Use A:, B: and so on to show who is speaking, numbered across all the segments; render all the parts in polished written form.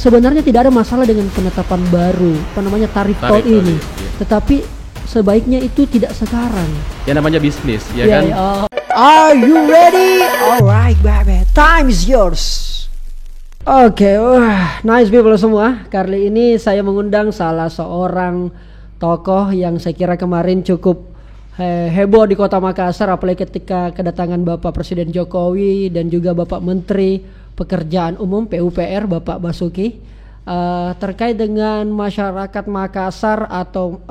A: sebenarnya tidak ada masalah dengan penetapan baru tarif tol ini, tetapi sebaiknya itu tidak sekarang.
B: Ya namanya bisnis, ya kan?
A: Are you ready? Alright, baby, time is yours. Oke, nice people semua. Kali ini saya mengundang salah seorang tokoh yang saya kira kemarin cukup heboh di Kota Makassar, apalagi ketika kedatangan Bapak Presiden Jokowi dan juga Bapak Menteri Pekerjaan Umum PUPR Bapak Basuki terkait dengan masyarakat Makassar atau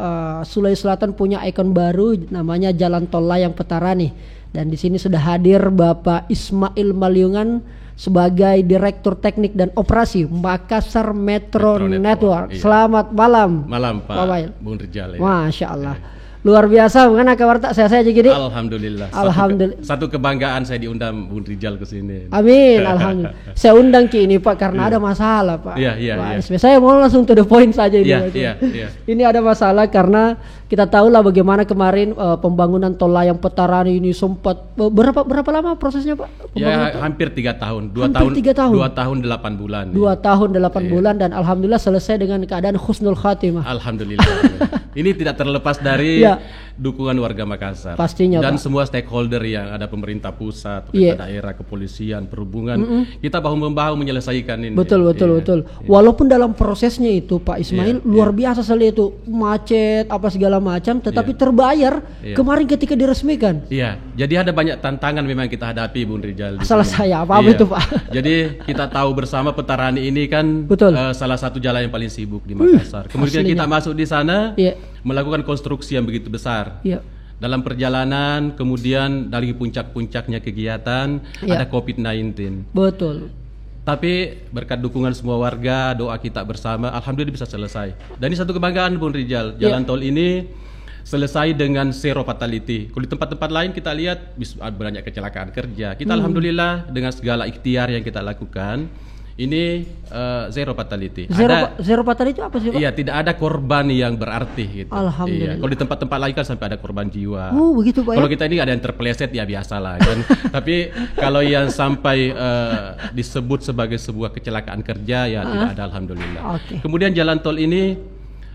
A: Sulawesi Selatan punya ikon baru namanya Jalan Tol Layang Petarani. Dan di sini sudah hadir Bapak Ismail Maliungan sebagai Direktur Teknik dan Operasi Makassar Metro Network. Iya. Selamat malam.
B: Malam Pak Bung Rijal. Ya.
A: Masya Allah. Luar biasa, bukan kabar tak saya aja gini.
B: Alhamdulillah.
A: Alhamdulillah.
B: Satu kebanggaan saya diundang Bung Rijal ke sini.
A: Amin, alhamdulillah. Saya undang Ki ini Pak karena ada masalah Pak.
B: Iya.
A: Saya mau langsung to the point saja ini.
B: Iya.
A: Ini ada masalah karena kita tahu lah bagaimana kemarin pembangunan tol layang Petarani ini sempat berapa lama prosesnya Pak?
B: Ya hampir 3 tahun. 2 tahun 8 bulan.
A: 2 tahun 8 bulan dan alhamdulillah selesai dengan keadaan husnul khatimah.
B: Alhamdulillah. Ini tidak terlepas dari dukungan warga Makassar.
A: Pastinya
B: dan
A: Pak.
B: semua stakeholder yang ada pemerintah pusat, pemerintah daerah, kepolisian, perhubungan. Kita bahu-membahu menyelesaikan ini.
A: Betul. Walaupun dalam prosesnya itu Pak Ismail luar biasa sekali itu macet apa segala macam, tetapi terbayar kemarin ketika diresmikan.
B: Iya. Jadi ada banyak tantangan memang kita hadapi Bung Rijal.
A: Salah saya apa itu Pak?
B: Jadi kita tahu bersama Petarani ini kan salah satu jalan yang paling sibuk di Makassar. Kemudian kita masuk di sana melakukan konstruksi yang begitu besar. Dalam perjalanan kemudian dari puncak-puncaknya kegiatan ada COVID-19.
A: Betul.
B: Tapi berkat dukungan semua warga, doa kita bersama, alhamdulillah bisa selesai. Dan ini satu kebanggaan Bung Rijal, jalan tol ini selesai dengan zero fatality. Kalau di tempat-tempat lain kita lihat banyak kecelakaan kerja. Kita alhamdulillah dengan segala ikhtiar yang kita lakukan, ini zero fatality.
A: Zero fatality itu apa sih Pak?
B: Iya, tidak ada korban yang berarti gitu.
A: Alhamdulillah.
B: Kalau di tempat-tempat lain kan sampai ada korban jiwa.
A: Oh begitu Pak.
B: Kalau kita ini ada yang terpeleset ya biasalah kan. Tapi kalau yang sampai disebut sebagai sebuah kecelakaan kerja ya tidak ada alhamdulillah. Kemudian jalan tol ini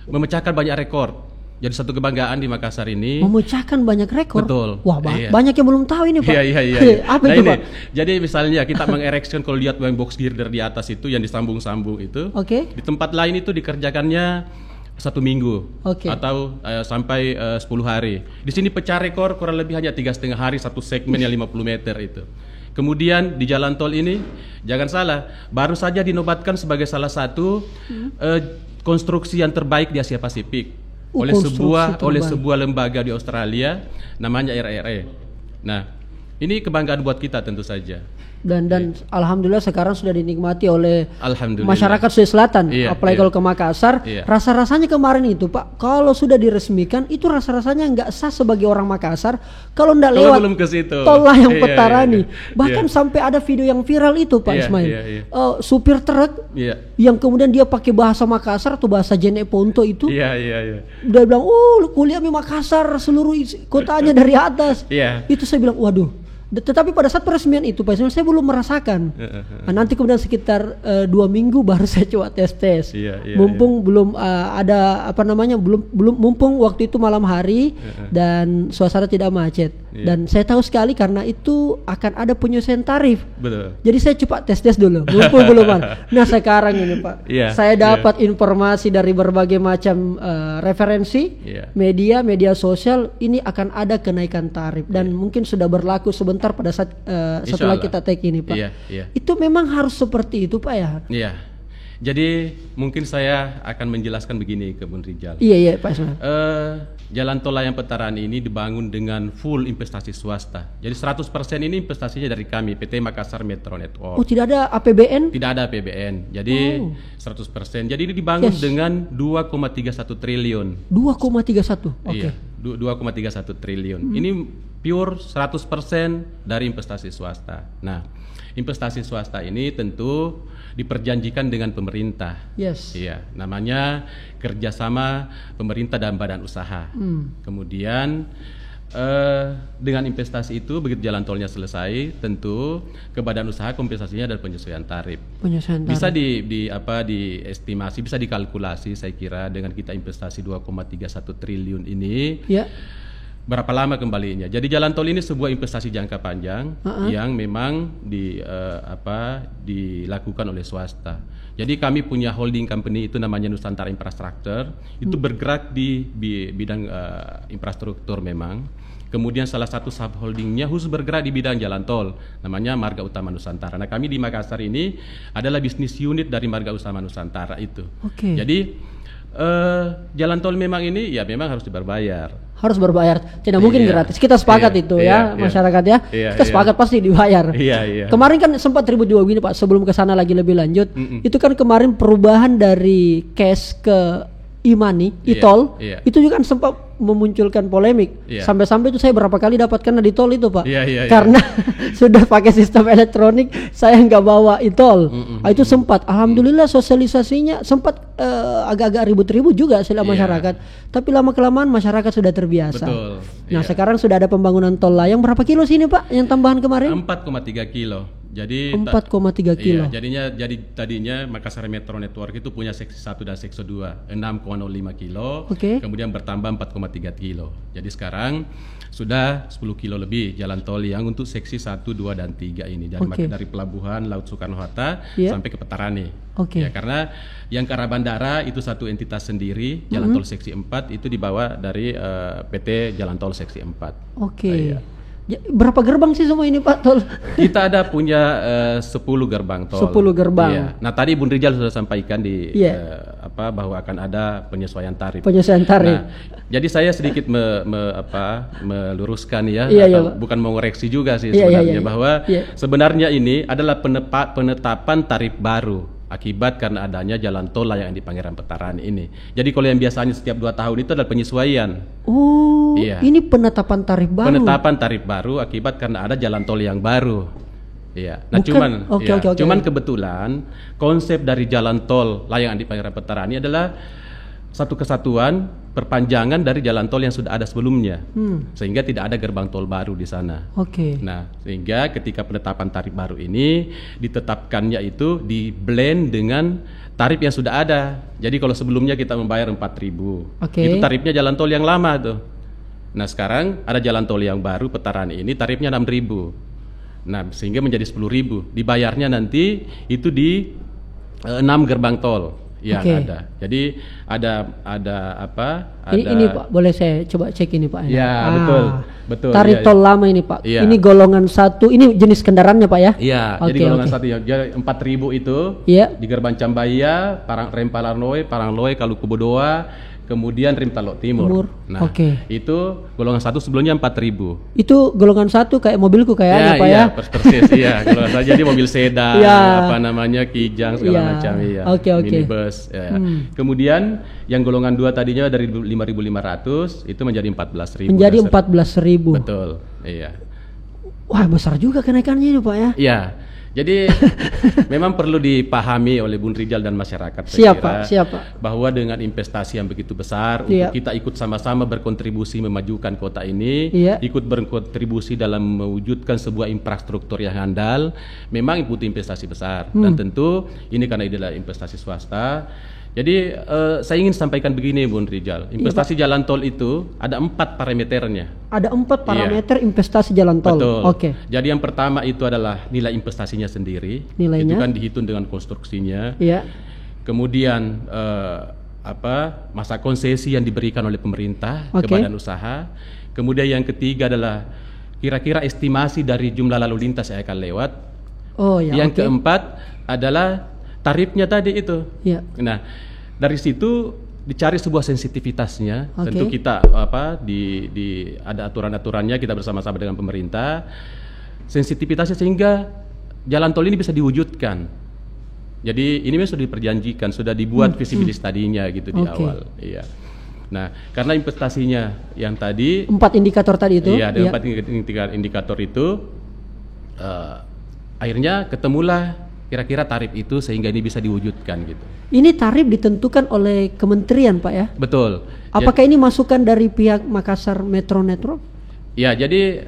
B: memecahkan banyak rekor. Jadi satu kebanggaan di Makassar ini. Memecahkan banyak rekor. Betul.
A: Wah banyak yang belum tahu ini Pak.
B: Iya.
A: Apa itu Pak?
B: Jadi misalnya kita mengerekskan kalau lihat box girder di atas itu yang disambung-sambung itu. Di tempat lain itu dikerjakannya 1 minggu atau sampai 10 hari. Di sini pecah rekor kurang lebih hanya 3,5 hari satu segmen yang 50 meter itu. Kemudian di jalan tol ini jangan salah, baru saja dinobatkan sebagai salah satu konstruksi yang terbaik di Asia Pasifik. Oleh sebuah lembaga di Australia namanya RRE. Nah, ini kebanggaan buat kita tentu saja. Dan
A: alhamdulillah sekarang sudah dinikmati oleh masyarakat Sulawesi Selatan, apalagi kalau ke Makassar. Rasa-rasanya kemarin itu Pak, kalau sudah diresmikan itu rasa-rasanya nggak sah sebagai orang Makassar kalau nggak lewat tol layang Petarani. Bahkan sampai ada video yang viral itu Pak Ismail, supir truk yang kemudian dia pakai bahasa Makassar atau bahasa Jene Ponto itu, dia bilang, kuliah di Makassar seluruh kotanya dari atas. Itu saya bilang, waduh. Tetapi pada saat peresmian itu Pak Ismail saya belum merasakan. Nanti kemudian sekitar 2 minggu baru saya coba tes. Mumpung belum ada mumpung waktu itu malam hari dan suasana tidak macet. Dan saya tahu sekali karena itu akan ada penyesuaian tarif. Jadi saya coba tes dulu. Mumpung belum ada. Nah sekarang ini Pak, saya dapat informasi dari berbagai macam referensi media sosial ini akan ada kenaikan tarif dan mungkin sudah berlaku sebentar pada saat setelah kita take ini Pak. Itu memang harus seperti itu Pak ya.
B: Jadi mungkin saya akan menjelaskan begini ke Bung Rijal.
A: Iya Pak Ismail.
B: Jalan tol layang Petarani ini dibangun dengan full investasi swasta. Jadi 100% ini investasinya dari kami PT Makassar Metro Network.
A: Oh tidak ada APBN?
B: Tidak ada APBN. Jadi 100%. Jadi ini dibangun dengan 2,31 triliun.
A: 2,31.
B: Iya, 2,31 triliun. Ini pure 100% dari investasi swasta. Nah, investasi swasta ini tentu diperjanjikan dengan pemerintah. Iya, namanya kerjasama pemerintah dan badan usaha. Kemudian Dengan investasi itu begitu jalan tolnya selesai, tentu ke badan usaha kompensasinya adalah penyesuaian tarif. Bisa diestimasi, bisa dikalkulasi saya kira dengan kita investasi 2,31 triliun ini. Ya. Berapa lama kembalinya? Jadi jalan tol ini sebuah investasi jangka panjang yang memang dilakukan oleh swasta. Jadi kami punya holding company itu namanya Nusantara Infrastructure, itu bergerak di bidang infrastruktur memang. Kemudian salah satu subholdingnya khusus bergerak di bidang jalan tol, namanya Marga Utama Nusantara. Nah kami di Makassar ini adalah bisnis unit dari Marga Utama Nusantara itu. Jadi jalan tol memang ini ya memang harus berbayar. Harus berbayar, tidak mungkin gratis. Kita sepakat itu masyarakat ya. Kita sepakat pasti dibayar. Kemarin kan sempat ribut juga gini Pak, sebelum ke sana lagi lebih lanjut. Itu kan kemarin perubahan dari cash ke e-money, e-tol, itu juga kan sempat memunculkan polemik. Sampai-sampai itu saya berapa kali dapatkan di tol itu Pak. Karena sudah pakai sistem elektronik, saya nggak bawa e-tol. Itu sempat, alhamdulillah sosialisasinya sempat agak-agak ribut-ribut juga sila masyarakat. Tapi lama-kelamaan masyarakat sudah terbiasa. Betul. Nah sekarang sudah ada pembangunan tol layang. Berapa kilo sini Pak yang tambahan kemarin? 4,3 kilo. Jadi 4,3 kilo. Jadi tadinya Makassar Metro Network itu punya seksi 1 dan seksi 2 6,05 kilo. Kemudian bertambah 4,3 kilo. Jadi sekarang sudah 10 kilo lebih jalan tol yang untuk seksi 1, 2 dan 3 ini dari pelabuhan Laut Soekarno-Hatta sampai ke Petarani. Ya karena yang ke arah bandara itu satu entitas sendiri, jalan tol seksi 4 itu dibawa dari PT Jalan Tol seksi 4. Berapa gerbang sih semua ini Pak tol? Kita ada punya 10 gerbang tol. 10 gerbang. Iya. Nah tadi Bun Rijal sudah sampaikan bahwa akan ada penyesuaian tarif. Penyesuaian tarif. Nah, jadi saya sedikit meluruskan bukan mengoreksi juga sih sebenarnya bahwa sebenarnya ini adalah penetapan tarif baru akibat karena adanya jalan tol layang di Pangeran Petarani ini. Jadi kalau yang biasanya setiap 2 tahun itu adalah penyesuaian. Ini penetapan tarif baru. Penetapan tarif baru akibat karena ada jalan tol yang baru. Iya. Nah cuman kebetulan konsep dari jalan tol layang di Pangeran Petarani adalah satu kesatuan perpanjangan dari jalan tol yang sudah ada sebelumnya, sehingga tidak ada gerbang tol baru di sana. Nah, sehingga ketika penetapan tarif baru ini ditetapkannya itu di blend dengan tarif yang sudah ada. Jadi kalau sebelumnya kita membayar 4.000, itu tarifnya jalan tol yang lama tuh. Nah sekarang ada jalan tol yang baru Petarani ini tarifnya 6.000. Nah sehingga menjadi 10.000. Dibayarnya nanti itu di 6 gerbang tol yang ada. Jadi ada ini Pak, boleh saya coba cek ini Pak? Ya betul. Tarif tol lama ini Pak. Ini golongan 1, ini jenis kendaraannya Pak ya? Iya. Jadi golongan 1 ya. Jadi 4.000 itu di gerbang Cambaya, Rempalarnoy, Parangloy, Kalukubodoa, kemudian Rimtalok Timur. Nah, itu golongan 1 sebelumnya 4.000. Itu golongan 1 kayak mobilku kayaknya Pak ya? Persis, iya. Golongan 1 jadi mobil sedan, Kijang segala macam minibus. Kemudian yang golongan 2 tadinya dari 5.500 itu menjadi 14.000. Menjadi 14.000. Betul, iya. Wah, besar juga kenaikannya ini Pak ya? Iya. Jadi memang perlu dipahami oleh Bun Rijal dan masyarakat siapa bahwa dengan investasi yang begitu besar untuk kita ikut sama-sama berkontribusi memajukan kota ini, ikut berkontribusi dalam mewujudkan sebuah infrastruktur yang handal, memang butuh investasi besar dan tentu ini karena adalah investasi swasta. Jadi saya ingin sampaikan begini Bun Rijal, investasi jalan tol itu ada 4 parameternya. Ada 4 parameter investasi jalan tol. Betul. Jadi yang pertama itu adalah nilai investasinya sendiri. Nilainya? Itu kan dihitung dengan konstruksinya. Kemudian masa konsesi yang diberikan oleh pemerintah ke badan usaha. Kemudian yang ketiga adalah kira-kira estimasi dari jumlah lalu lintas yang akan lewat. Yang keempat adalah tarifnya tadi itu. Nah, dari situ dicari sebuah sensitivitasnya. Tentu kita ada aturan-aturannya, kita bersama-sama dengan pemerintah. Sensitivitasnya sehingga jalan tol ini bisa diwujudkan. Jadi ini memang sudah diperjanjikan, sudah dibuat visibilis tadinya gitu di awal. Iya. Nah, karena investasinya yang tadi 4 indikator tadi itu. Iya, ada 4 indikator itu. Akhirnya ketemulah kira-kira tarif itu sehingga ini bisa diwujudkan gitu. Ini tarif ditentukan oleh kementerian Pak ya? Betul. Apakah ini masukan dari pihak Makassar Metro Network? Ya, jadi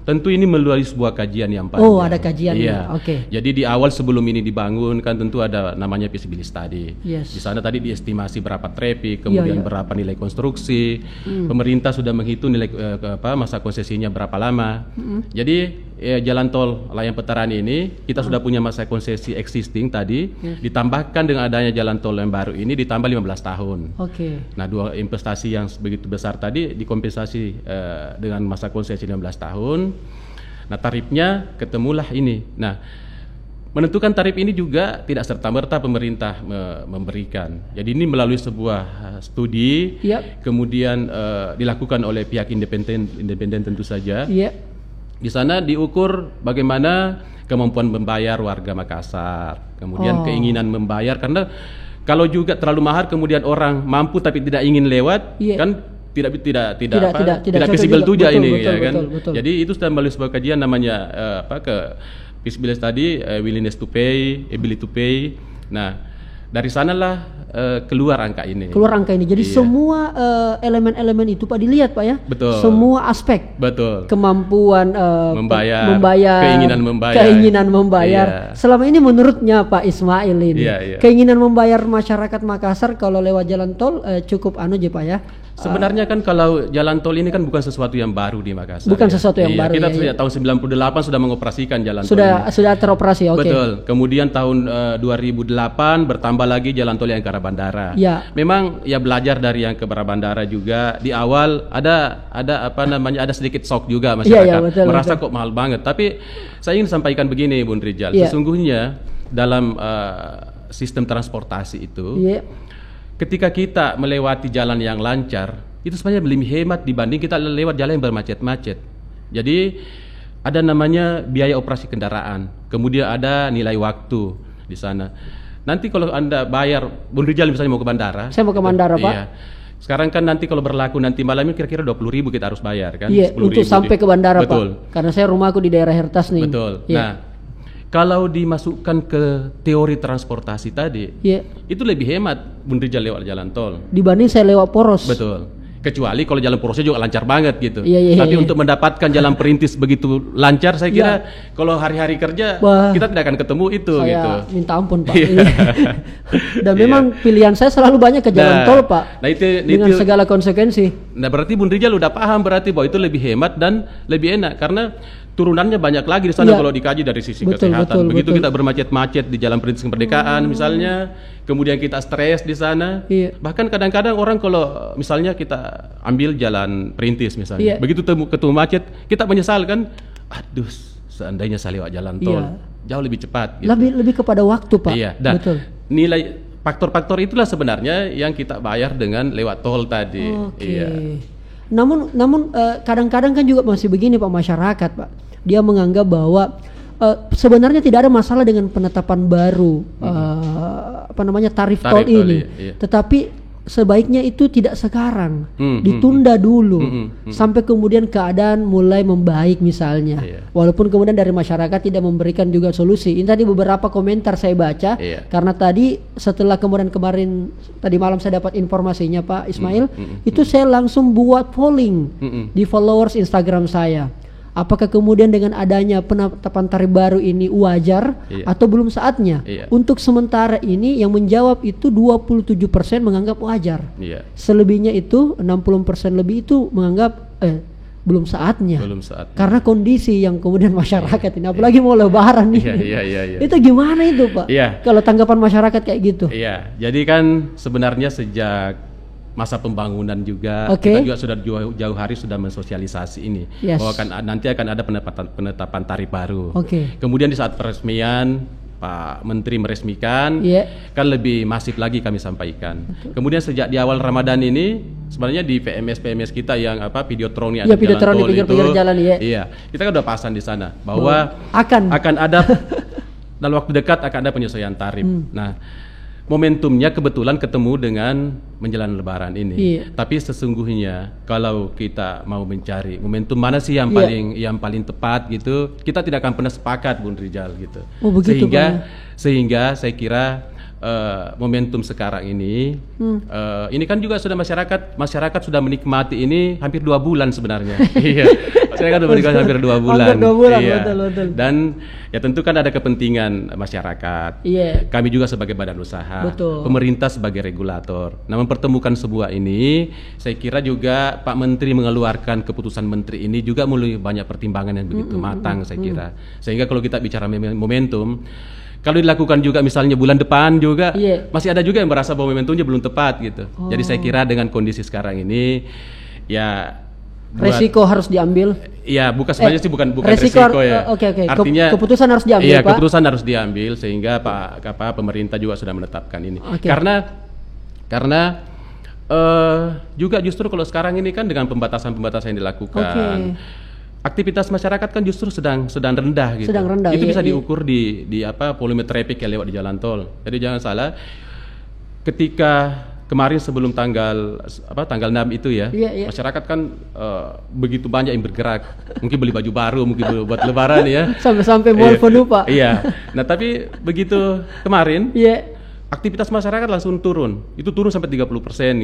B: tentu ini melalui sebuah kajian yang panjang.
A: Oh, ada kajian.
B: Iya. Oke. Jadi di awal sebelum ini dibangun kan tentu ada namanya feasibility study.
A: Yes.
B: Di sana tadi diestimasi berapa traffic, kemudian berapa nilai konstruksi. Pemerintah sudah menghitung nilai masa konsesinya berapa lama. Jadi jalan tol Layang Veteran ini kita sudah punya masa konsesi existing tadi, ditambahkan dengan adanya jalan tol yang baru ini ditambah 15 tahun.
A: Oke.
B: Nah, dua investasi yang begitu besar tadi dikompensasi dengan masa konsesi 15 tahun. Nah, tarifnya ketemulah ini. Nah, menentukan tarif ini juga tidak serta-merta pemerintah memberikan. Jadi ini melalui sebuah studi, kemudian dilakukan oleh pihak independen tentu saja. Di sana diukur bagaimana kemampuan membayar warga Makassar, kemudian keinginan membayar, karena kalau juga terlalu mahal kemudian orang mampu tapi tidak ingin lewat, kan tidak visible juga ini, ya kan. Betul. Jadi itu sudah melalui sebuah kajian namanya feasibility study, willingness to pay, ability to pay. Nah, dari sanalah keluar angka ini.
A: Jadi semua elemen-elemen itu Pak dilihat Pak ya.
B: Betul.
A: Semua aspek.
B: Betul.
A: Kemampuan
B: membayar, keinginan membayar.
A: Selama ini menurutnya Pak Ismail ini, keinginan membayar masyarakat Makassar kalau lewat jalan tol cukup aja Pak ya.
B: Sebenarnya kan kalau jalan tol ini kan bukan sesuatu yang baru di Makassar.
A: Bukan sesuatu yang baru.
B: Kita sejak tahun 98 sudah mengoperasikan jalan tol
A: ini. Sudah teroperasi, oke.
B: Betul. Kemudian tahun 2008 bertambah lagi jalan tol yang ke arah bandara.
A: Ya.
B: Memang ya belajar dari yang ke arah bandara juga. Di awal ada sedikit shock juga masyarakat. Merasa kok mahal banget. Tapi saya ingin sampaikan begini Bung Rijal. Sesungguhnya dalam sistem transportasi itu, ketika kita melewati jalan yang lancar, itu sebenarnya lebih hemat dibanding kita lewat jalan yang bermacet-macet. Jadi ada namanya biaya operasi kendaraan, kemudian ada nilai waktu di sana. Nanti kalau Anda bayar, Bung Rijal misalnya mau ke bandara.
A: Saya mau ke bandara, Pak.
B: Iya. Sekarang kan nanti kalau berlaku nanti malamnya kira-kira 20.000 kita harus bayar kan?
A: Iya, untuk sampai ke bandara,
B: betul.
A: Pak. Karena saya rumahku di daerah Hertas nih.
B: Betul. Iya. Nah, kalau dimasukkan ke teori transportasi tadi, itu lebih hemat Bung Rijal lewat jalan tol
A: dibanding saya lewat poros.
B: Betul. Kecuali kalau jalan porosnya juga lancar banget gitu. Tapi untuk mendapatkan jalan perintis begitu lancar, saya kira kalau hari-hari kerja kita tidak akan ketemu itu.
A: Saya
B: gitu.
A: Minta ampun Pak. Dan memang pilihan saya selalu banyak ke jalan tol Pak.
B: Nah
A: dengan segala konsekuensi.
B: Nah berarti Bung Rijal udah paham berarti bahwa itu lebih hemat dan lebih enak karena turunannya banyak lagi di sana kalau dikaji dari sisi kesehatan. Begitu kita bermacet-macet di Jalan Perintis Kemerdekaan misalnya, kemudian kita stres di sana. Bahkan kadang-kadang orang kalau misalnya kita ambil Jalan Perintis misalnya, begitu ketemu macet, kita menyesal kan, aduh seandainya saya lewat jalan tol, jauh lebih cepat. Gitu.
A: Lebih kepada waktu Pak.
B: Dan nilai faktor-faktor itulah sebenarnya yang kita bayar dengan lewat tol tadi.
A: Namun kadang-kadang kan juga masih begini Pak masyarakat Pak. Dia menganggap bahwa sebenarnya tidak ada masalah dengan penetapan baru tarif tol ini. Tetapi sebaiknya itu tidak sekarang, ditunda dulu sampai kemudian keadaan mulai membaik misalnya. Walaupun kemudian dari masyarakat tidak memberikan juga solusi. Ini tadi beberapa komentar saya baca karena tadi setelah kemarin tadi malam saya dapat informasinya Pak Ismail, itu saya langsung buat polling di followers Instagram saya. Apakah kemudian dengan adanya penetapan tarif baru ini wajar atau belum saatnya? Untuk sementara ini yang menjawab itu 27% menganggap wajar. Selebihnya itu 60% lebih itu menganggap belum saatnya. Karena kondisi yang kemudian masyarakat ini apalagi mau lebaran nih. Itu gimana itu Pak? Kalau tanggapan masyarakat kayak gitu?
B: Jadi kan sebenarnya sejak masa pembangunan juga kita juga sudah jauh hari sudah mensosialisasi ini bahwa nanti akan ada penetapan tarif baru. Kemudian di saat peresmian Pak Menteri meresmikan kan lebih masif lagi kami sampaikan. Kemudian sejak di awal Ramadan ini sebenarnya di PMS kita yang Videotroni ada jalan tol itu. Kita kan udah pasang di sana bahwa akan ada dalam waktu dekat akan ada penyesuaian tarif. Nah, momentumnya kebetulan ketemu dengan menjelang Lebaran ini. Tapi sesungguhnya kalau kita mau mencari momentum mana sih yang paling tepat gitu, kita tidak akan pernah sepakat Bung Rijal gitu. Sehingga saya kira momentum sekarang ini, ini kan juga sudah masyarakat sudah menikmati ini hampir 2 bulan sebenarnya. Iya, masyarakat sudah menikmati hampir 2 bulan.
A: Hampir 2 bulan,
B: iya.
A: betul.
B: Dan ya tentu kan ada kepentingan masyarakat.
A: Iya.
B: Kami juga sebagai badan usaha,
A: betul.
B: Pemerintah sebagai regulator. Nah, mempertemukan sebuah ini, saya kira juga Pak Menteri mengeluarkan keputusan Menteri ini juga melalui banyak pertimbangan yang begitu matang, saya kira. Sehingga kalau kita bicara momentum, kalau dilakukan juga misalnya bulan depan juga, masih ada juga yang merasa bahwa momentumnya belum tepat gitu. Jadi saya kira dengan kondisi sekarang ini, ya
A: resiko harus diambil.
B: Iya, sebenarnya sih bukan resiko ya.
A: Oke.
B: Artinya
A: keputusan harus diambil.
B: Iya,
A: Pak.
B: keputusan harus diambil sehingga pemerintah juga sudah menetapkan ini. Karena juga justru kalau sekarang ini kan dengan pembatasan yang dilakukan. Aktivitas masyarakat kan justru sedang rendah gitu. Itu bisa diukur di volume traffic yang lewat di jalan tol. Jadi jangan salah, ketika kemarin sebelum tanggal 6 itu ya, masyarakat kan begitu banyak yang bergerak, mungkin beli baju baru, mungkin buat lebaran ya.
A: Sampai mall penuh, Pak.
B: Iya. Nah, tapi begitu kemarin, aktivitas masyarakat langsung turun. Itu turun sampai 30%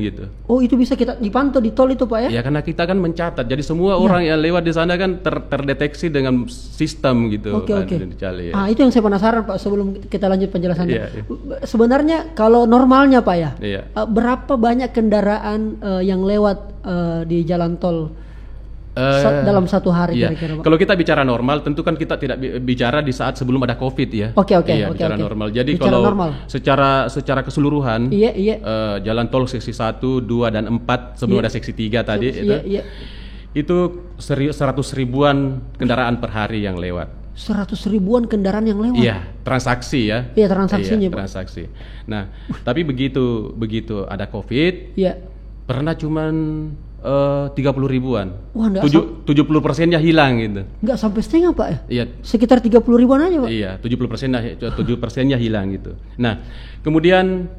B: gitu.
A: Oh, itu bisa kita dipantau di tol itu, Pak ya?
B: Ya, karena kita kan mencatat. Jadi semua orang yang lewat di sana kan terdeteksi dengan sistem gitu.
A: Oke. Itu yang saya penasaran, Pak, sebelum kita lanjut penjelasannya. Sebenarnya kalau normalnya, Pak ya, berapa banyak kendaraan yang lewat di jalan tol dalam satu hari kira-kira, Pak?
B: Kalau kita bicara normal, tentu kan kita tidak bicara di saat sebelum ada COVID ya.
A: Oke.
B: Bicara normal. Jadi bicara kalau normal. secara keseluruhan, jalan tol seksi 1, 2 dan 4 sebelum ada seksi 3 tadi itu 100 ribuan kendaraan per hari yang lewat.
A: 100 ribuan kendaraan yang lewat.
B: Iya, transaksi ya.
A: Iya, transaksinya, Pak.
B: Transaksi. Nah, tapi begitu ada COVID, pernah cuman 30 ribuan.
A: Wah,
B: 70%-nya hilang gitu.
A: Enggak sampai setengah, Pak ya?
B: Iya.
A: Sekitar 30 ribuan aja, Pak.
B: Iya, 7%-nya hilang gitu. Nah, kemudian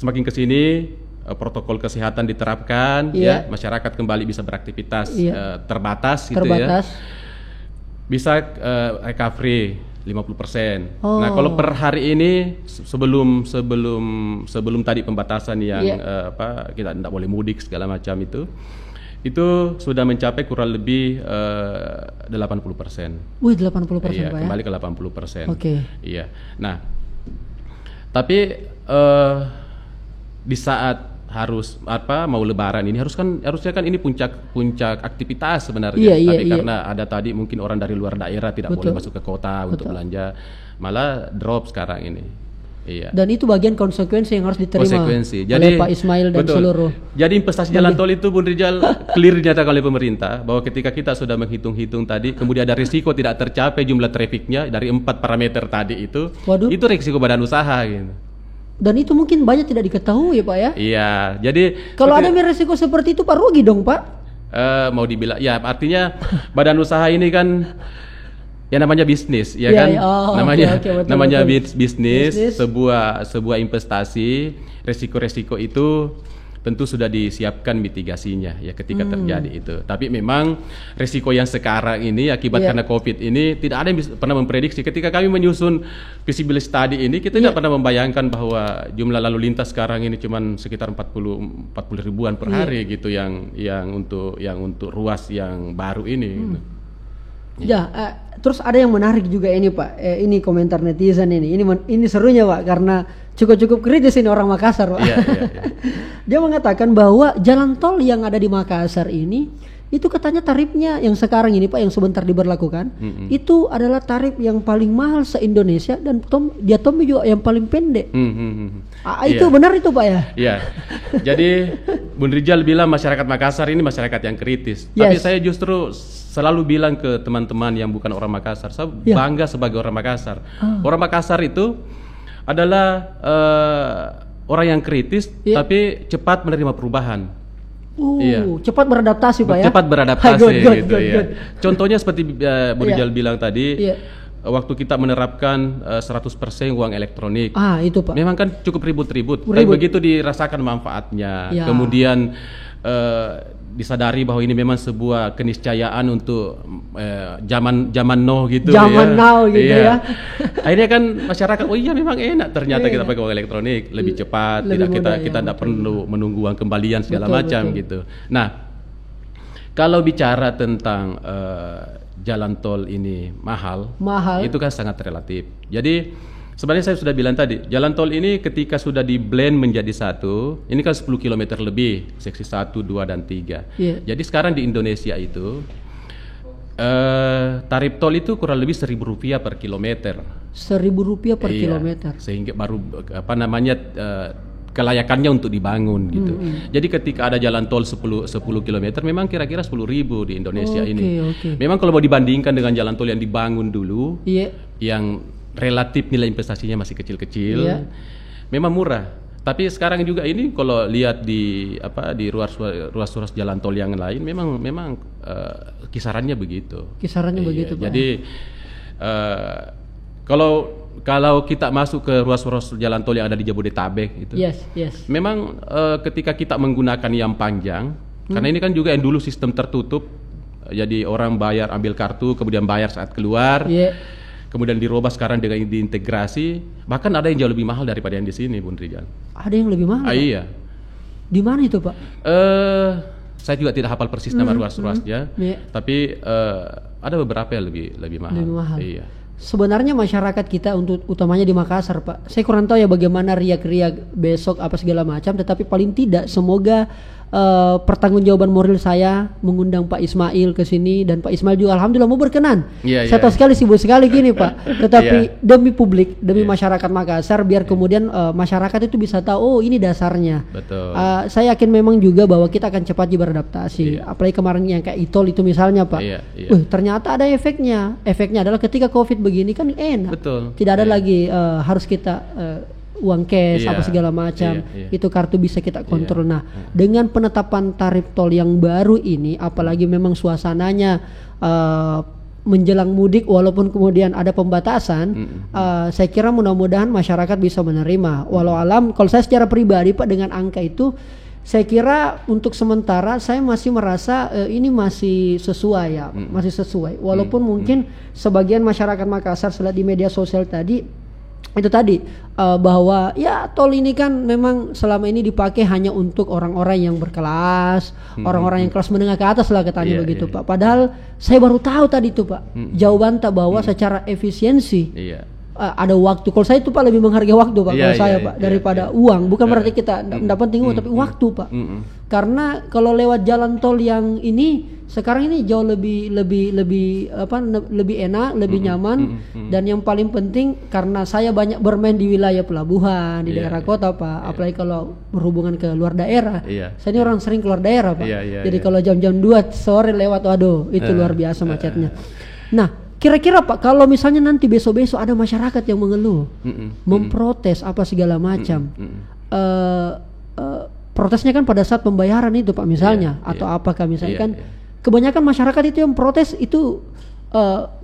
B: semakin ke sini protokol kesehatan diterapkan, ya, masyarakat kembali bisa beraktivitas terbatas gitu ya. Bisa recovery 50%. Nah, kalau per hari ini sebelum tadi pembatasan yang kita tidak boleh mudik segala macam itu sudah mencapai kurang lebih 80%.
A: Wih, 80%,
B: iya,
A: Pak ya?
B: Kembali ke 80%.
A: Oke.
B: Iya. Nah, tapi di saat mau lebaran ini harusnya kan ini puncak aktivitas sebenarnya. Karena ada tadi mungkin orang dari luar daerah tidak boleh masuk ke kota untuk belanja, malah drop sekarang ini. Iya.
A: Dan itu bagian konsekuensi yang harus diterima oleh Pak Ismail dan seluruh.
B: Jadi investasi jalan tol itu, Bung Rizal, clear dinyatakan oleh pemerintah bahwa ketika kita sudah menghitung-hitung tadi, kemudian ada risiko tidak tercapai jumlah trafiknya dari 4 parameter tadi itu risiko badan usaha gitu.
A: Dan itu mungkin banyak tidak diketahui ya, Pak ya?
B: Iya, jadi
A: kalau ada resiko seperti itu, Pak, rugi dong, Pak?
B: Mau dibilang, ya artinya badan usaha ini kan ya namanya bisnis, ya kan? Namanya bisnis, sebuah investasi, resiko-resiko itu tentu sudah disiapkan mitigasinya ya ketika terjadi itu. Tapi memang risiko yang sekarang ini akibat karena COVID ini tidak ada yang pernah memprediksi. Ketika kami menyusun feasibility study ini, kita tidak pernah membayangkan bahwa jumlah lalu lintas sekarang ini cuma sekitar 40 ribuan per hari gitu yang untuk ruas yang baru ini. Gitu.
A: Terus ada yang menarik juga ini, Pak. Ini komentar netizen ini serunya, Pak, karena cukup kritis ini orang Makassar, Pak.
B: Iya.
A: Dia mengatakan bahwa jalan tol yang ada di Makassar ini itu katanya tarifnya yang sekarang ini, Pak, yang sebentar diberlakukan, itu adalah tarif yang paling mahal se-Indonesia dan dia juga yang paling pendek. Itu benar itu, Pak ya?
B: Iya. Jadi Bun Rizal bilang masyarakat Makassar ini masyarakat yang kritis. Tapi saya justru selalu bilang ke teman-teman yang bukan orang Makassar, saya bangga sebagai orang Makassar. Orang Makassar itu adalah orang yang kritis tapi cepat menerima perubahan.
A: Cepat beradaptasi, Pak ya?
B: Cepat beradaptasi gitu ya. Contohnya seperti Bu Rizal bilang tadi, waktu kita menerapkan 100% uang elektronik.
A: Itu, Pak.
B: Memang kan cukup ribut-ribut. Tapi begitu dirasakan manfaatnya, kemudian disadari bahwa ini memang sebuah keniscayaan untuk zaman now gitu
A: zaman now gitu ya.
B: Akhirnya kan masyarakat, oh iya memang enak ternyata kita pakai uang elektronik, lebih cepat, kita tidak perlu menunggu uang kembalian segala macam gitu. Nah, kalau bicara tentang jalan tol ini mahal, itu kan sangat relatif. Jadi sebenarnya saya sudah bilang tadi, jalan tol ini ketika sudah di blend menjadi satu, ini kan 10 km lebih, seksi 1, 2, dan 3. Jadi sekarang di Indonesia itu tarif tol itu kurang lebih Rp1.000 per kilometer.
A: Rp1.000 per kilometer.
B: Sehingga baru kelayakannya untuk dibangun gitu. Jadi ketika ada jalan tol 10 km memang kira-kira 10.000 di Indonesia ini. Memang kalau mau dibandingkan dengan jalan tol yang dibangun dulu, yang relatif nilai investasinya masih kecil-kecil, memang murah. Tapi sekarang juga ini kalau lihat di ruas-ruas jalan tol yang lain, memang kisarannya begitu.
A: Begitu, Pak.
B: Jadi kalau kita masuk ke ruas-ruas jalan tol yang ada di Jabodetabek itu, memang ketika kita menggunakan yang panjang, karena ini kan juga yang dulu sistem tertutup, jadi orang bayar ambil kartu kemudian bayar saat keluar. Kemudian dirubah sekarang dengan diintegrasi, bahkan ada yang jauh lebih mahal daripada yang di sini, Bung Rijal.
A: Ada yang lebih mahal?
B: Iya.
A: Di mana itu, Pak?
B: Saya juga tidak hafal persis nama ruas-ruasnya, tapi ada beberapa yang lebih mahal.
A: Lebih mahal.
B: Iya.
A: Sebenarnya masyarakat kita untuk utamanya di Makassar, Pak. Saya kurang tahu ya bagaimana riak-riak besok apa segala macam, tetapi paling tidak semoga pertanggungjawaban moral saya mengundang Pak Ismail ke sini, dan Pak Ismail juga alhamdulillah mau berkenan. Saya tahu sekali sibuk sekali gini, Pak. Tetapi demi publik, demi masyarakat Makassar, biar kemudian masyarakat itu bisa tahu, oh ini dasarnya.
B: Betul.
A: Saya yakin memang juga bahwa kita akan cepat beradaptasi. Apalagi kemarin yang kayak e-tol itu misalnya, Pak. Ternyata ada efeknya. Efeknya adalah ketika COVID begini kan enak.
B: Betul.
A: Tidak ada lagi harus kita uang cash apa segala macam, itu kartu bisa kita kontrol. Nah, dengan penetapan tarif tol yang baru ini, apalagi memang suasananya menjelang mudik, walaupun kemudian ada pembatasan, saya kira mudah-mudahan masyarakat bisa menerima. Walau alam, kalau saya secara pribadi, Pak, dengan angka itu, saya kira untuk sementara saya masih merasa ini masih sesuai ya, masih sesuai. Walaupun mungkin sebagian masyarakat Makassar setelah di media sosial tadi, itu tadi bahwa ya tol ini kan memang selama ini dipakai hanya untuk orang-orang yang berkelas, orang-orang yang kelas menengah ke atas lah katanya begitu, Pak. Padahal saya baru tahu tadi itu, Pak, jawaban tak bahwa secara efisiensi ada waktu. Kalau saya itu, Pak, lebih menghargai waktu, Pak, kalau saya, Pak, daripada uang. Bukan berarti kita tidak penting uang, tapi waktu, Pak. Karena kalau lewat jalan tol yang ini sekarang ini jauh lebih enak, lebih nyaman, dan yang paling penting karena saya banyak bermain di wilayah pelabuhan, di daerah kota, Pak. Apalagi kalau berhubungan ke luar daerah. Saya ini orang sering keluar daerah, Pak. Jadi kalau jam-jam 2 sore lewat, waduh, itu luar biasa macetnya. Nah, kira-kira, Pak, kalau misalnya nanti besok-besok ada masyarakat yang mengeluh, memprotes apa segala macam, protesnya kan pada saat pembayaran itu, Pak, misalnya, atau apakah misalnya kan kebanyakan masyarakat itu yang protes itu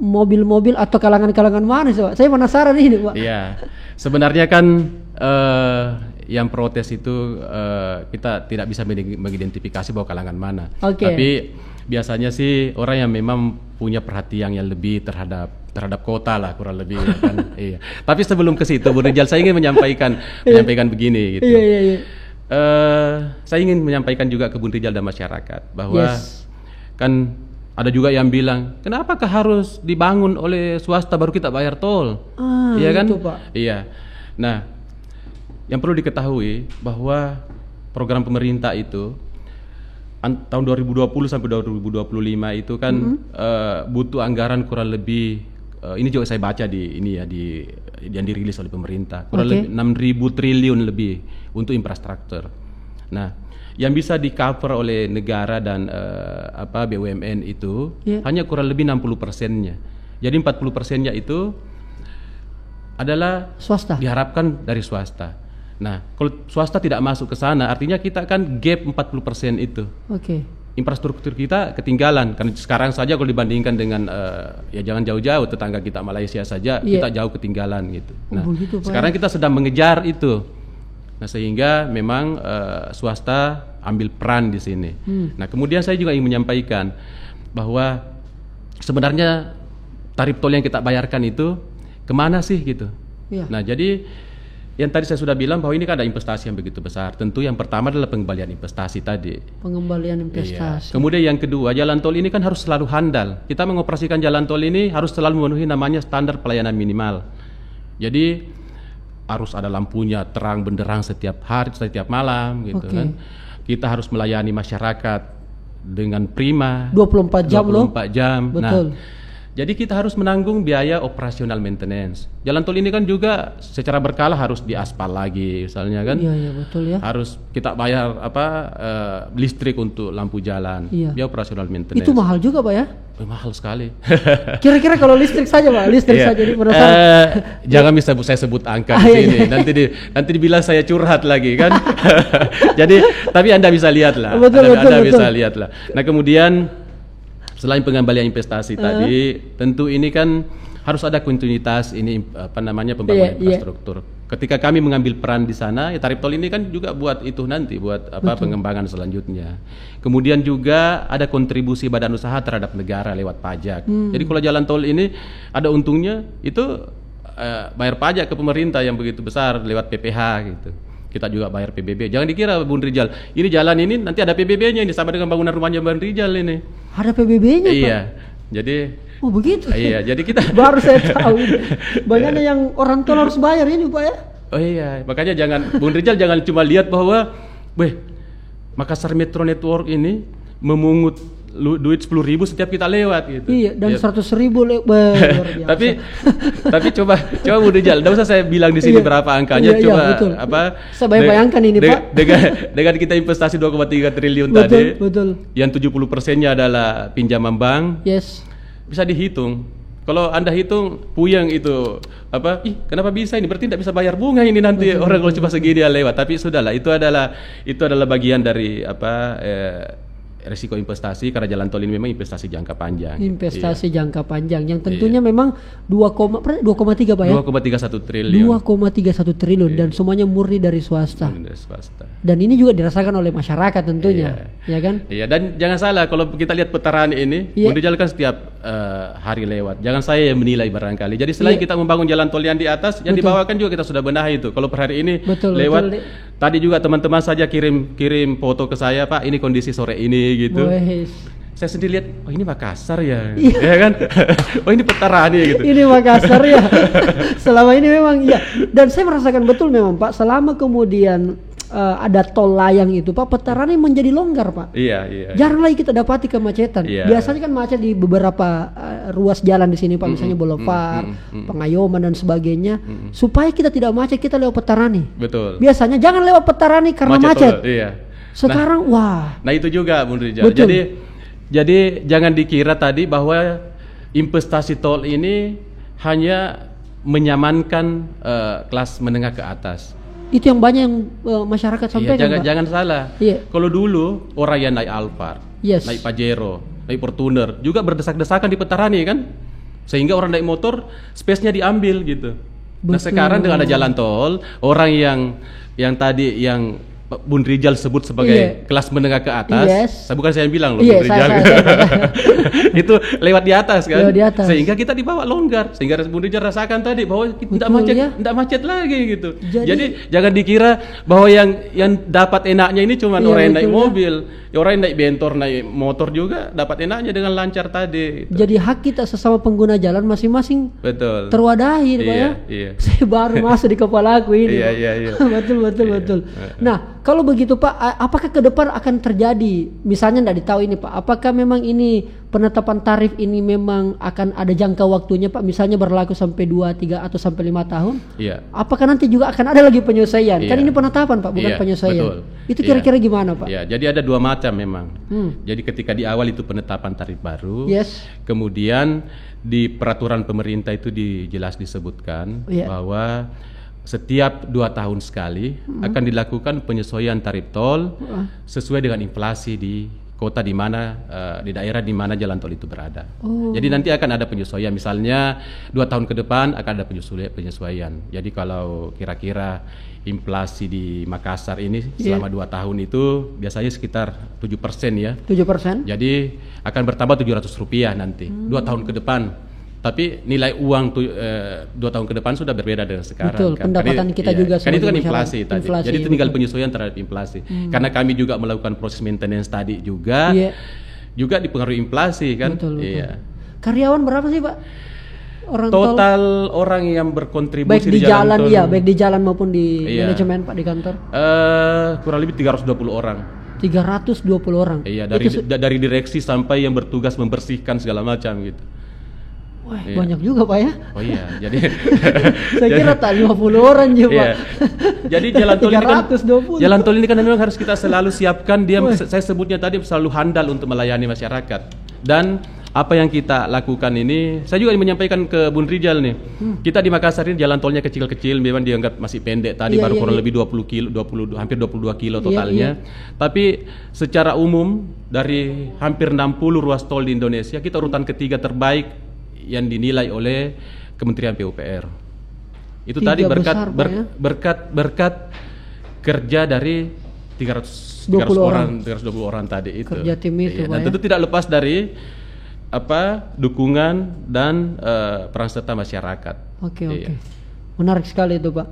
A: mobil-mobil atau kalangan-kalangan mana sih, Pak? Saya penasaran ini, Pak.
B: Iya, sebenarnya kan yang protes itu kita tidak bisa mengidentifikasi bahwa kalangan mana. Tapi biasanya sih orang yang memang punya perhatian yang lebih terhadap kota lah, kurang lebih kan. Tapi sebelum ke situ, Bu Rijal, saya ingin menyampaikan begini gitu. Saya ingin menyampaikan juga ke Bu Rijal dan masyarakat bahwa kan ada juga yang bilang, kenapakah harus dibangun oleh swasta baru kita bayar tol? Iya kan?
A: Itu, Pak.
B: Iya. Nah, yang perlu diketahui bahwa program pemerintah itu tahun 2020 sampai 2025 itu kan butuh anggaran kurang lebih, ini juga saya baca di ini ya, yang dirilis oleh pemerintah, kurang lebih 6.000 triliun lebih untuk infrastruktur. Nah, yang bisa di cover oleh negara dan BUMN itu hanya kurang lebih 60%-nya. Jadi 40%-nya itu adalah
A: swasta.
B: Diharapkan dari swasta. Nah, kalau swasta tidak masuk ke sana, artinya kita kan gap 40% itu. Infrastruktur kita ketinggalan. Karena sekarang saja kalau dibandingkan dengan ya jangan jauh-jauh, tetangga kita Malaysia saja, kita jauh ketinggalan gitu. Nah, sekarang kita sedang mengejar itu. Nah, sehingga memang swasta ambil peran di sini. Nah, kemudian saya juga ingin menyampaikan bahwa sebenarnya tarif tol yang kita bayarkan itu kemana sih gitu. Nah, jadi yang tadi saya sudah bilang bahwa ini kan ada investasi yang begitu besar. Tentu yang pertama adalah pengembalian investasi tadi.
A: Pengembalian investasi.
B: Kemudian yang kedua, jalan tol ini kan harus selalu handal. Kita mengoperasikan jalan tol ini harus selalu memenuhi namanya standar pelayanan minimal. Jadi harus ada lampunya terang benderang setiap hari, setiap malam gitu kan. Kita harus melayani masyarakat dengan prima.
A: 24 jam
B: 24 jam.
A: Betul.
B: Nah, jadi kita harus menanggung biaya operasional maintenance. Jalan tol ini kan juga secara berkala harus diaspal lagi, misalnya kan.
A: Iya betul ya.
B: Harus kita bayar listrik untuk lampu jalan, biaya operasional maintenance.
A: Itu mahal juga Pak ya?
B: Mahal sekali.
A: Kira-kira kalau listrik saja Pak, listrik saja di
B: jangan bisa saya sebut angka di sini. Nanti dibilang saya curhat lagi kan. Jadi tapi Anda bisa lihat lah. Anda bisa lihat lah. Nah kemudian selain pengembalian investasi tadi, tentu ini kan harus ada kontinuitas ini pembangunan infrastruktur. Ketika kami mengambil peran di sana, ya tarif tol ini kan juga buat itu nanti, buat pengembangan selanjutnya. Kemudian juga ada kontribusi badan usaha terhadap negara lewat pajak. Jadi kalau jalan tol ini ada untungnya itu bayar pajak ke pemerintah yang begitu besar lewat PPH gitu. Kita juga bayar PBB. Jangan dikira Bung Rijal, ini jalan ini nanti ada PBB-nya ini sama dengan bangunan rumahnya Bung Rijal ini.
A: Ada PBB-nya Pak?
B: Iya. Jadi
A: begitu.
B: Iya, jadi kita
A: baru saya tahu. Banyak yang orang tol harus bayar ini Pak ya.
B: Oh iya, makanya Bung Rijal jangan cuma lihat bahwa Makassar Metro Network ini memungut duit 10.000 setiap kita lewat gitu.
A: Iya, dan 100.000
B: tapi coba Bung Rijal, enggak usah saya bilang di sini berapa angkanya,
A: betul. Saya bayangkan ini Pak.
B: Dengan kita investasi 2,3 triliun tadi. Betul. Yang 70%-nya adalah pinjaman bank.
A: Yes.
B: Bisa dihitung. Kalau Anda hitung puyeng itu kenapa bisa ini? Berarti tidak bisa bayar bunga ini nanti orang kalau cuma segini lewat. Tapi sudahlah, itu adalah bagian dari risiko investasi karena jalan tol ini memang investasi jangka panjang.
A: Investasi jangka panjang yang tentunya memang 2,3 Pak ya?
B: 2,31 triliun.
A: 2,31 triliun dan semuanya murni dari swasta. Dan ini juga dirasakan oleh masyarakat tentunya, ya kan?
B: Iya, dan jangan salah kalau kita lihat putaran ini, Bunda kan setiap hari lewat. Jangan saya yang menilai barangkali. Jadi selain kita membangun jalan tol yang di atas, yang di bawah kan juga kita sudah benahi itu. Kalau per hari ini lewat. Tadi juga teman-teman saja kirim foto ke saya, Pak, ini kondisi sore ini gitu. Saya sendiri lihat, oh ini Makassar ya, ya kan? Oh ini Petarani gitu.
A: Ini Makassar ya. Selama ini memang iya. Dan saya merasakan betul memang Pak, selama kemudian ada tol layang itu Pak, Petarani menjadi longgar Pak.
B: Iya.
A: Jarang lagi kita dapati kemacetan. Biasanya kan macet di beberapa ruas jalan di sini Pak, misalnya Boulevard, Pengayoman dan sebagainya. Supaya kita tidak macet, kita lewat Petarani.
B: Betul.
A: Biasanya jangan lewat Petarani karena macet.
B: Iya.
A: Sekarang
B: Nah itu juga Bung Rijal. Jadi jangan dikira tadi bahwa investasi tol ini hanya menyamankan kelas menengah ke atas.
A: Itu yang banyak yang masyarakat sampaikan.
B: Jangan salah. Kalau dulu orang yang naik Alphard, naik Pajero, naik Fortuner juga berdesak-desakan di Petarani kan, sehingga orang naik motor space-nya diambil gitu. Nah sekarang dengan ada jalan tol, orang yang tadi yang Bun Rijal sebut sebagai kelas menengah ke atas, bukan saya yang bilang loh, Bun Rijal. Itu lewat di atas kan, sehingga kita dibawa longgar, sehingga Bun Rijal rasakan tadi bahwa tidak macet lagi gitu. Jadi jangan dikira bahwa yang dapat enaknya ini cuma orang yang naik mobil, orang yang naik bentor, naik motor juga dapat enaknya dengan lancar tadi.
A: Jadi hak kita sesama pengguna jalan masing-masing terwadahi, Pak ya. Saya baru masuk di kepala aku ini.
B: Iya.
A: Betul. Nah, kalau begitu Pak, apakah ke depan akan terjadi, misalnya tidak ditahu ini Pak, apakah memang ini penetapan tarif ini memang akan ada jangka waktunya Pak, misalnya berlaku sampai 2, 3 atau sampai 5 tahun?
B: Iya.
A: Apakah nanti juga akan ada lagi penyesuaian? Kan ini penetapan Pak, bukan penyesuaian.
B: Betul.
A: Itu kira-kira gimana Pak?
B: Iya, jadi ada dua macam memang. Jadi ketika di awal itu penetapan tarif baru, kemudian di peraturan pemerintah itu jelas disebutkan bahwa setiap 2 tahun sekali akan dilakukan penyesuaian tarif tol sesuai dengan inflasi di kota di mana, di daerah di mana jalan tol itu berada. Jadi nanti akan ada penyesuaian. Misalnya 2 tahun ke depan akan ada penyesuaian. Jadi kalau kira-kira inflasi di Makassar ini selama 2 tahun itu biasanya sekitar 7% ya.
A: 7%?
B: Jadi akan bertambah Rp700 nanti 2 tahun ke depan. Tapi nilai uang 2 tahun ke depan sudah berbeda dengan sekarang.
A: Betul, kan? Pendapatan kita juga
B: kan itu kan inflasi tadi. Jadi itu tinggal penyesuaian terhadap inflasi. Karena kami juga melakukan proses maintenance tadi juga, juga dipengaruhi inflasi kan.
A: Betul. Karyawan berapa sih Pak?
B: Total orang yang berkontribusi
A: baik di jalan tol, baik di jalan maupun di manajemen Pak di kantor.
B: Kurang lebih 320 orang.
A: 320 orang.
B: Iya, dari direksi sampai yang bertugas membersihkan segala macam gitu.
A: Wah, banyak juga Pak ya.
B: Oh iya, jadi
A: saya kira tak 50 orang juga Pak.
B: Jadi jalan tol ini kan memang harus kita selalu siapkan. Saya sebutnya tadi selalu handal untuk melayani masyarakat. Dan apa yang kita lakukan ini, saya juga menyampaikan ke Bun Rijal nih. Kita di Makassar ini jalan tolnya kecil-kecil, memang dianggap masih pendek tadi, baru kurang lebih 20 kilo, hampir 22 kilo totalnya. Tapi secara umum dari hampir 60 ruas tol di Indonesia, kita urutan ketiga terbaik yang dinilai oleh Kementerian PUPR. Itu tadi berkat kerja dari 320 orang tadi itu.
A: Kerja tim itu,
B: dan tentu tidak lepas dari dukungan dan peran serta masyarakat.
A: Oke. Menarik sekali itu Pak.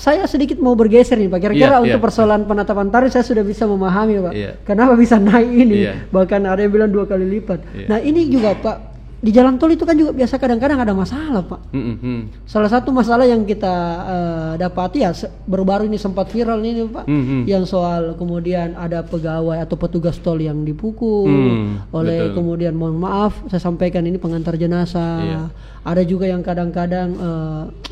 A: Saya sedikit mau bergeser nih Pak. Kira-kira untuk persoalan penetapan tarif saya sudah bisa memahami Pak. Kenapa bisa naik ini? Bahkan ada yang bilang 2 kali lipat. Nah ini juga Pak, di jalan tol itu kan juga biasa kadang-kadang ada masalah Pak. Salah satu masalah yang kita dapati ya baru-baru ini sempat viral ini Pak, yang soal kemudian ada pegawai atau petugas tol yang dipukul oleh kemudian, mohon maaf saya sampaikan, ini pengantar jenazah. Ada juga yang kadang-kadang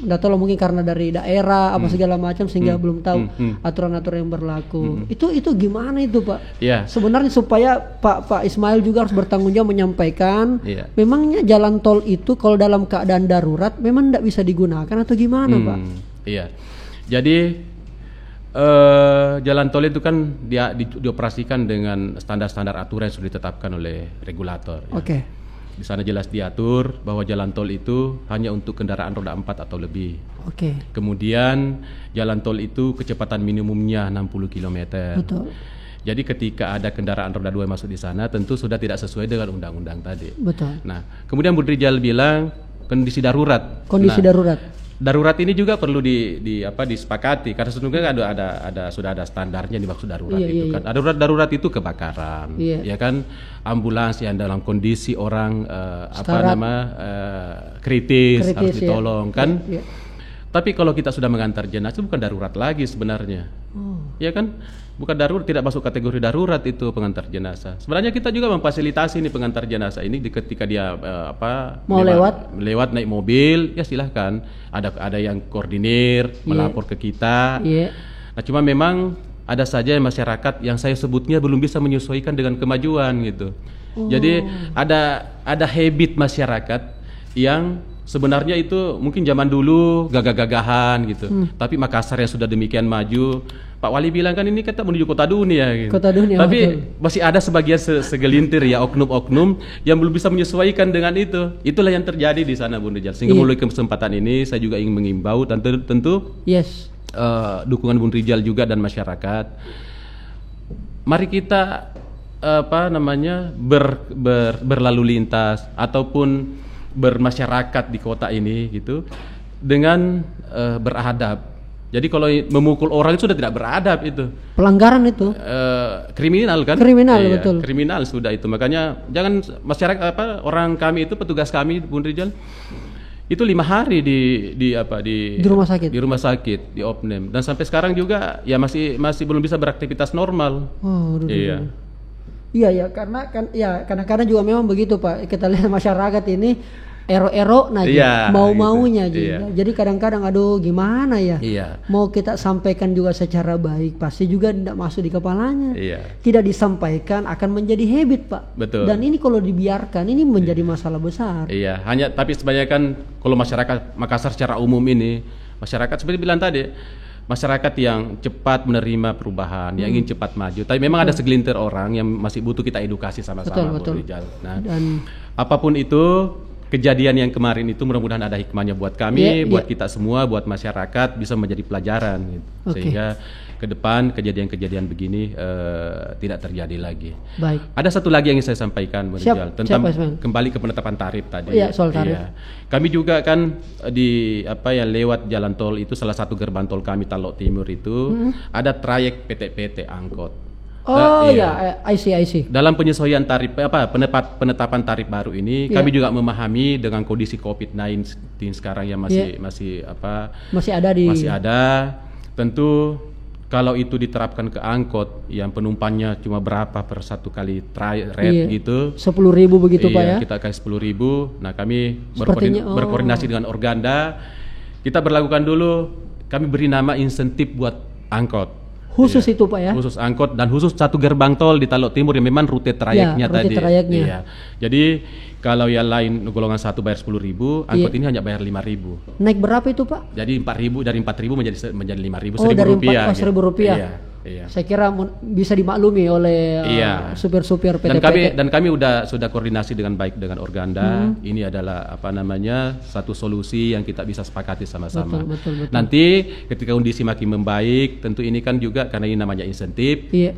A: nggak tahu mungkin karena dari daerah apa segala macam sehingga belum tahu aturan-aturan yang berlaku. Itu gimana itu Pak? Sebenarnya supaya Pak Ismail juga harus bertanggung jawab menyampaikan. Memangnya jalan tol itu kalau dalam keadaan darurat memang tidak bisa digunakan atau gimana Pak?
B: Iya. Jadi jalan tol itu kan dioperasikan dengan standar-standar aturan yang sudah ditetapkan oleh regulator. Di sana jelas diatur bahwa jalan tol itu hanya untuk kendaraan roda 4 atau lebih. Kemudian jalan tol itu kecepatan minimumnya 60 km.
A: Betul.
B: Jadi ketika ada kendaraan roda 2 masuk di sana tentu sudah tidak sesuai dengan undang-undang tadi.
A: Betul.
B: Nah, kemudian Bun Rijal bilang kondisi darurat. Darurat ini juga perlu disepakati karena sesungguhnya sudah ada standarnya dimaksud darurat itu kan. Darurat itu kebakaran, ya kan, ambulans yang dalam kondisi orang kritis harus ditolong kan. Tapi kalau kita sudah mengantar jenazah itu bukan darurat lagi sebenarnya. Ya kan? Bukan darurat, tidak masuk kategori darurat itu pengantar jenazah. Sebenarnya kita juga memfasilitasi nih pengantar jenazah ini ketika dia
A: mau
B: lewat naik mobil, ya silahkan. Ada yang koordinir, melapor ke kita. Nah, cuma memang ada saja masyarakat yang saya sebutnya belum bisa menyesuaikan dengan kemajuan gitu. Jadi ada habit masyarakat yang sebenarnya itu mungkin zaman dulu gagah-gagahan gitu. Tapi Makassar yang sudah demikian maju, Pak Wali bilang kan ini kita menuju kota dunia gitu. Tapi masih ada sebagian segelintir ya oknum-oknum yang belum bisa menyesuaikan dengan itu. Itulah yang terjadi di sana Bun Rijal. Sehingga melalui kesempatan ini saya juga ingin mengimbau dan tentu dukungan Bun Rijal juga dan masyarakat. Mari kita berlalu lintas ataupun bermasyarakat di kota ini gitu dengan beradab. Jadi kalau memukul orang itu sudah tidak beradab itu.
A: Pelanggaran itu.
B: Kriminal kan?
A: Betul.
B: Kriminal sudah itu. Makanya jangan masyarakat orang kami itu, petugas kami Bun Rijal itu 5 hari di rumah sakit. Di rumah sakit di Opnem, dan sampai sekarang juga ya masih belum bisa beraktivitas normal.
A: Iya karena kan ya kadang-kadang juga memang begitu Pak. Kita lihat masyarakat ini ero-ero mau-maunya gitu. Jadi kadang-kadang aduh gimana ya. Mau kita sampaikan juga secara baik pasti juga tidak masuk di kepalanya. Tidak disampaikan akan menjadi habit Pak.
B: Betul.
A: Dan ini kalau dibiarkan ini menjadi masalah besar.
B: Tapi sebenarnya kan kalau masyarakat Makassar secara umum ini, masyarakat seperti bilang tadi, masyarakat yang cepat menerima perubahan, yang ingin cepat maju. Tapi memang ada segelintir orang yang masih butuh kita edukasi sama-sama, Bu Rijal. Nah, apapun itu, kejadian yang kemarin itu mudah-mudahan ada hikmahnya buat kami, buat kita semua, buat masyarakat, bisa menjadi pelajaran gitu. Sehingga ke depan kejadian-kejadian begini tidak terjadi lagi.
A: Baik.
B: Ada satu lagi yang ingin saya sampaikan, Bu Rijal, tentang kembali ke penetapan tarif tadi.
A: Iya, soal tarif. Iya.
B: Kami juga kan lewat jalan tol itu, salah satu gerbang tol kami Talok Timur itu ada trayek PT angkot.
A: Oh ya, I see.
B: Dalam penyesuaian tarif penetapan tarif baru ini, kami juga memahami dengan kondisi COVID-19 sekarang yang masih ada. Tentu kalau itu diterapkan ke angkot yang penumpangnya cuma berapa per satu kali ride gitu,
A: 10.000 begitu Pak ya?
B: Kita kasih 10.000. Nah, kami berkoordinasi dengan Organda. Kita berlakukan dulu, kami beri nama insentif buat angkot.
A: Khusus itu Pak ya?
B: Khusus angkot dan khusus satu gerbang tol di Talok Timur yang memang rute trayeknya tadi. Iya. Jadi kalau yang lain golongan 1 bayar 10.000, angkot ini hanya bayar 5.000.
A: Naik berapa itu Pak?
B: Jadi 4.000, dari 4.000 menjadi 5.000,
A: Rp1.000.
B: Rp1.000.
A: Iya. Saya kira bisa dimaklumi oleh supir-supir PT.
B: Dan kami sudah koordinasi dengan baik dengan Organda. Ini adalah satu solusi yang kita bisa sepakati sama-sama.
A: Betul.
B: Nanti ketika kondisi makin membaik, tentu ini kan juga karena ini namanya insentif.
A: Iya.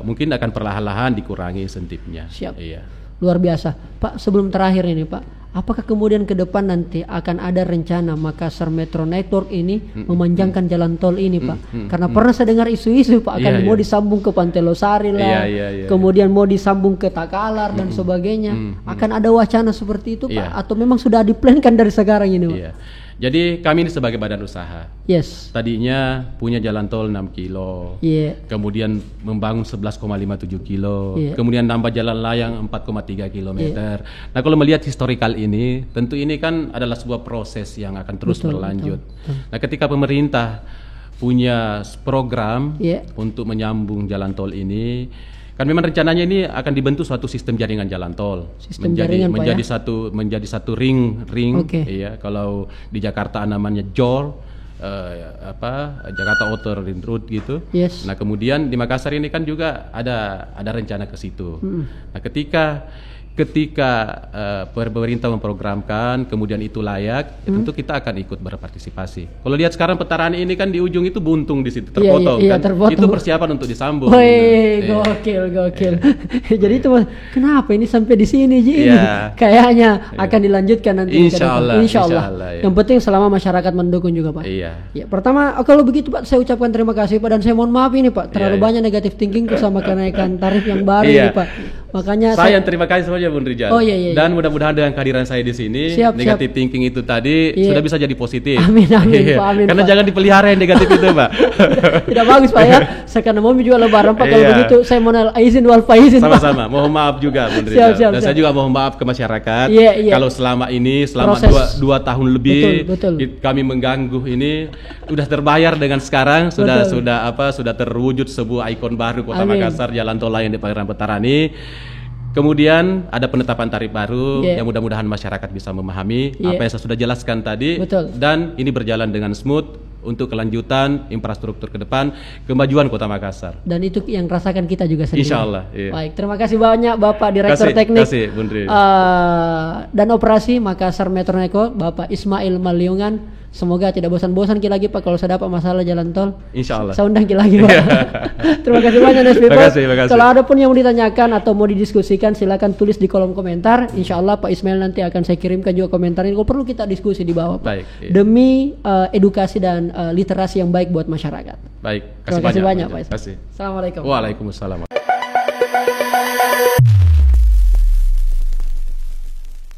B: Mungkin akan perlahan-lahan dikurangi insentifnya.
A: Siap.
B: Iya.
A: Luar biasa. Pak, sebelum terakhir ini Pak, apakah kemudian ke depan nanti akan ada rencana Makassar Metro Network ini memanjangkan jalan tol ini Pak? Karena pernah saya dengar isu-isu Pak akan mau disambung ke Pantai Losari lah, kemudian mau disambung ke Takalar dan sebagainya. Akan ada wacana seperti itu Pak? Atau memang sudah diplankan dari sekarang ini Pak?
B: Jadi kami ini sebagai badan usaha.
A: Yes.
B: Tadinya punya jalan tol 6 kilo. Kemudian membangun 11,57 kilo. Kemudian nambah jalan layang 4,3 kilometer. Nah, kalau melihat historikal ini, tentu ini kan adalah sebuah proses yang akan terus berlanjut. Nah, ketika pemerintah punya program untuk menyambung jalan tol ini, kan memang rencananya ini akan dibentuk suatu sistem jaringan jalan tol, menjadi satu ring. Iya, kalau di Jakarta namanya JOR, Jakarta Outer Ring Road gitu.
A: Yes.
B: Nah, kemudian di Makassar ini kan juga ada rencana ke situ. Nah, ketika pemerintah memprogramkan, kemudian itu layak, tentu kita akan ikut berpartisipasi. Kalau lihat sekarang petaran ini kan di ujung itu buntung di situ, terpotong kan.
A: Terpotong.
B: Itu persiapan untuk disambung.
A: Gokil. Jadi itu kenapa ini sampai di sini Ji? Kayaknya akan dilanjutkan nanti.
B: Insya Allah.
A: Yang penting selama masyarakat mendukung juga Pak.
B: Iya.
A: Pertama, kalau begitu Pak, saya ucapkan terima kasih Pak, dan saya mohon maaf ini Pak, terlalu banyak negatif thinking sama kenaikan tarif yang baru ini Pak. Makanya
B: saya terima kasih saja Bun Rijal. Dan mudah-mudahan dengan kehadiran saya di sini, negatif thinking itu tadi sudah bisa jadi positif.
A: Amin Pak, amin.
B: Karena
A: Pak,
B: jangan dipelihara yang negatif itu Pak.
A: Tidak bagus Pak ya. Sekarang mau juga lebaran Pak, kalau begitu saya mohon izin wal faizin Pak.
B: Sama-sama. Mohon maaf juga Bun Rijal. Dan saya juga mohon maaf ke masyarakat. Kalau selama 2 tahun lebih kami mengganggu ini, sudah terbayar dengan sekarang sudah terwujud sebuah ikon baru Kota Makassar, jalan tol layang di Perairan Petarani. Kemudian ada penetapan tarif baru yang mudah-mudahan masyarakat bisa memahami apa yang saya sudah jelaskan tadi. Dan ini berjalan dengan smooth untuk kelanjutan infrastruktur ke depan, kemajuan Kota Makassar.
A: Dan itu yang rasakan kita juga sendiri.
B: Insya Allah.
A: Baik, terima kasih banyak Bapak Direktur Teknik dan Operasi Makassar Metro Network, Bapak Ismail Maliungan. Semoga tidak bosan-bosan lagi Pak kalau saya dapat masalah jalan tol.
B: Insya Allah.
A: Saya undang lagi Pak. Terima kasih banyak Nes People.
B: Terima kasih.
A: Kalau ada pun yang mau ditanyakan atau mau didiskusikan, silakan tulis di kolom komentar. Insya Allah Pak Ismail nanti akan saya kirimkan juga komentarnya. Kalau perlu kita diskusi di bawah Pak. Demi edukasi dan literasi yang baik buat masyarakat.
B: Baik.
A: Terima kasih banyak Pak Ismail. Assalamualaikum.
B: Waalaikumsalam.